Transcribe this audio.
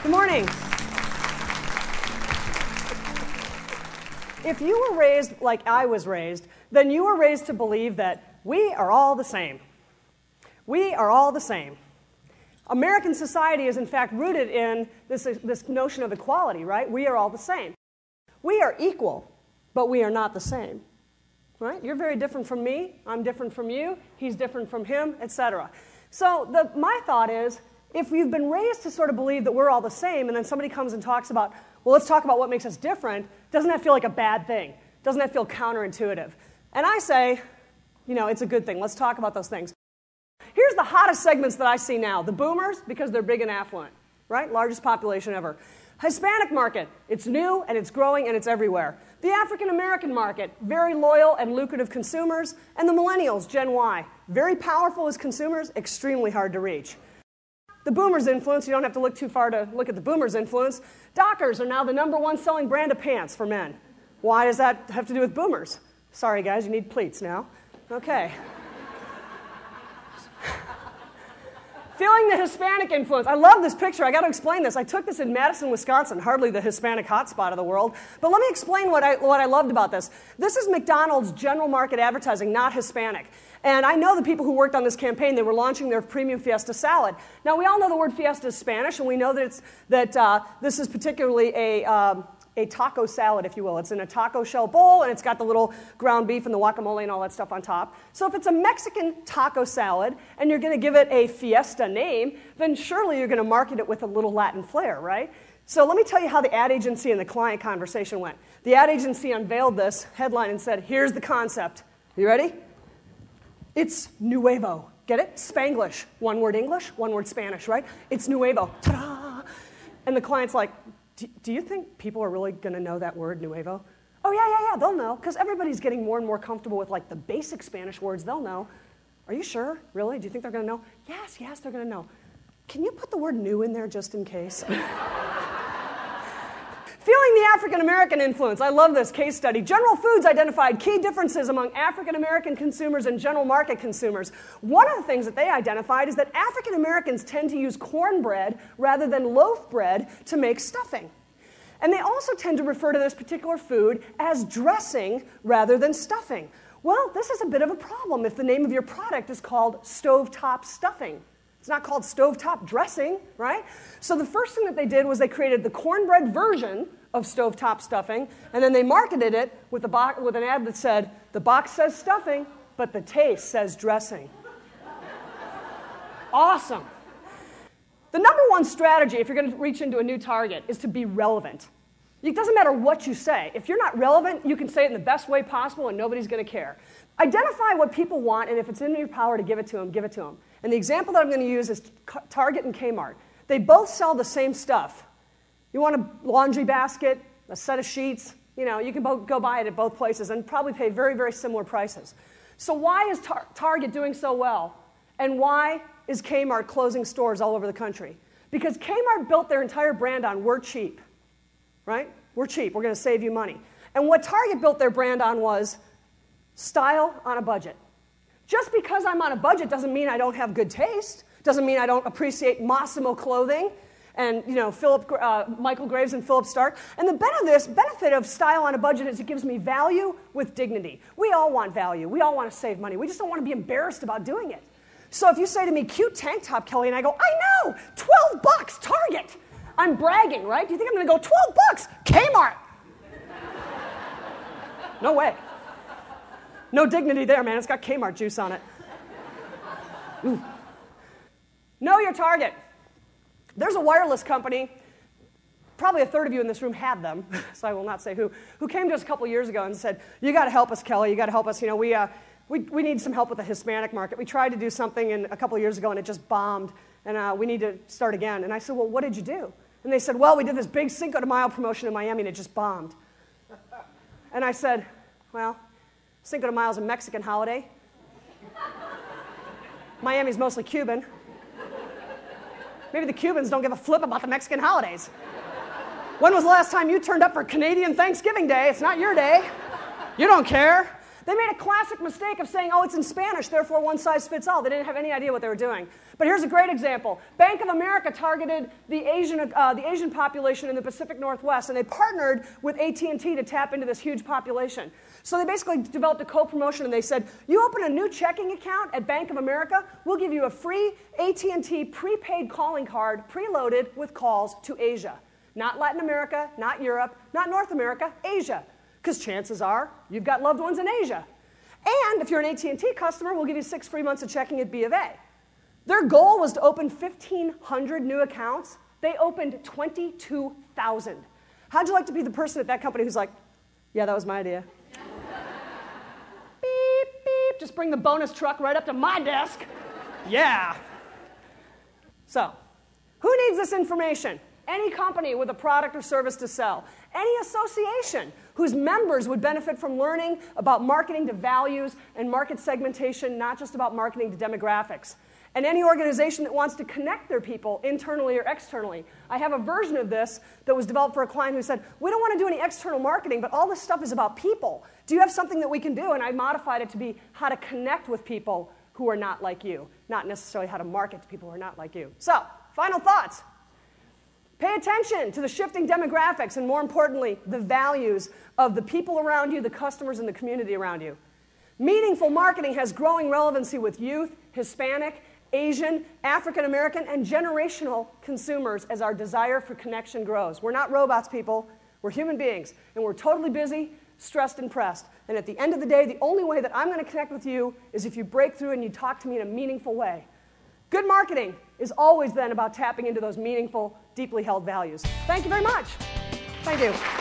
Good morning. If you were raised like I was raised, then you were raised to believe that we are all the same. We are all the same. American society is in fact rooted in this notion of equality, right? We are all the same. We are equal, but we are not the same. Right? You're very different from me, I'm different from you, he's different from him, etc. So my thought is, if we've been raised to sort of believe that we're all the same, and then somebody comes and talks about, well, let's talk about what makes us different, doesn't that feel like a bad thing? Doesn't that feel counterintuitive? And I say, it's a good thing. Let's talk about those things. Here's the hottest segments that I see now. The boomers, because they're big and affluent, right? Largest population ever. Hispanic market, it's new and it's growing and it's everywhere. The African American market, very loyal and lucrative consumers. And the millennials, Gen Y, very powerful as consumers, extremely hard to reach. The boomers' influence, you don't have to look too far to look at the boomers' influence. Dockers are now the #1 selling brand of pants for men. Why does that have to do with boomers? Sorry, guys, you need pleats now. Okay. Feeling the Hispanic influence. I love this picture. I got to explain this. I took this in Madison, Wisconsin, hardly the Hispanic hotspot of the world. But let me explain what I loved about this. This is McDonald's General Market advertising, not Hispanic. And I know the people who worked on this campaign. They were launching their premium Fiesta salad. Now, we all know the word Fiesta is Spanish, and we know that this is particularly a taco salad, if you will. It's in a taco shell bowl, and it's got the little ground beef and the guacamole and all that stuff on top. So if it's a Mexican taco salad, and you're going to give it a Fiesta name, then surely you're going to market it with a little Latin flair, right? So let me tell you how the ad agency and the client conversation went. The ad agency unveiled this headline and said, here's the concept. You ready? It's nuevo. Get it? Spanglish. One word English, one word Spanish, right? It's nuevo. Ta-da! And the client's like, do you think people are really going to know that word, nuevo? Oh, yeah, they'll know, because everybody's getting more and more comfortable with like the basic Spanish words. They'll know. Are you sure? Really? Do you think they're going to know? Yes, they're going to know. Can you put the word new in there just in case? Feeling the African American influence. I love this case study. General Foods identified key differences among African American consumers and general market consumers. One of the things that they identified is that African Americans tend to use cornbread rather than loaf bread to make stuffing. And they also tend to refer to this particular food as dressing rather than stuffing. Well, this is a bit of a problem if the name of your product is called stovetop stuffing. It's not called stovetop dressing, right? So the first thing that they did was they created the cornbread version of stovetop stuffing, and then they marketed it with an ad that said, the box says stuffing, but the taste says dressing. Awesome. The #1 strategy, if you're going to reach into a new target, is to be relevant. It doesn't matter what you say. If you're not relevant, you can say it in the best way possible, and nobody's going to care. Identify what people want, and if it's in your power to give it to them, give it to them. And the example that I'm going to use is Target and Kmart. They both sell the same stuff. You want a laundry basket, a set of sheets, you can go buy it at both places and probably pay very, very similar prices. So why is Target doing so well? And why is Kmart closing stores all over the country? Because Kmart built their entire brand on we're cheap, right? We're cheap, we're going to save you money. And what Target built their brand on was style on a budget. Just because I'm on a budget doesn't mean I don't have good taste, doesn't mean I don't appreciate Massimo clothing and Michael Graves and Philip Stark. And the benefit of style on a budget is it gives me value with dignity. We all want value. We all want to save money. We just don't want to be embarrassed about doing it. So if you say to me, cute tank top, Kelly, and I go, I know, $12, Target. I'm bragging, right? Do you think I'm going to go, $12, Kmart? No way. No dignity there, man. It's got Kmart juice on it. Ooh. Know your target. There's a wireless company, probably a third of you in this room had them, so I will not say who came to us a couple years ago and said, you got to help us, Kelly. You got to help us. We need some help with the Hispanic market. We tried to do something a couple years ago, and it just bombed, and we need to start again. And I said, well, what did you do? And they said, well, we did this big Cinco de Mayo promotion in Miami, and it just bombed. And I said, well, Cinco de Mayo is a Mexican holiday. Miami's mostly Cuban. Maybe the Cubans don't give a flip about the Mexican holidays. When was the last time you turned up for Canadian Thanksgiving Day? It's not your day. You don't care. They made a classic mistake of saying, oh, it's in Spanish, therefore one size fits all. They didn't have any idea what they were doing. But here's a great example. Bank of America targeted the Asian population in the Pacific Northwest, and they partnered with AT&T to tap into this huge population. So they basically developed a co-promotion, and they said, you open a new checking account at Bank of America, we'll give you a free AT&T prepaid calling card preloaded with calls to Asia. Not Latin America, not Europe, not North America, Asia. Because chances are you've got loved ones in Asia. And if you're an AT&T customer, we'll give you 6 free months of checking at B of A. Their goal was to open 1,500 new accounts. They opened 22,000. How'd you like to be the person at that company who's like, yeah, that was my idea? Beep, beep, just bring the bonus truck right up to my desk. Yeah. So, who needs this information? Any company with a product or service to sell. Any association whose members would benefit from learning about marketing to values and market segmentation, not just about marketing to demographics. And any organization that wants to connect their people internally or externally. I have a version of this that was developed for a client who said, we don't want to do any external marketing, but all this stuff is about people. Do you have something that we can do? And I modified it to be how to connect with people who are not like you, not necessarily how to market to people who are not like you. So, final thoughts. Pay attention to the shifting demographics and, more importantly, the values of the people around you, the customers, and the community around you. Meaningful marketing has growing relevancy with youth, Hispanic, Asian, African American, and generational consumers as our desire for connection grows. We're not robots, people. We're human beings, and we're totally busy, stressed, and pressed. And at the end of the day, the only way that I'm going to connect with you is if you break through and you talk to me in a meaningful way. Good marketing is always then about tapping into those meaningful, deeply held values. Thank you very much. Thank you.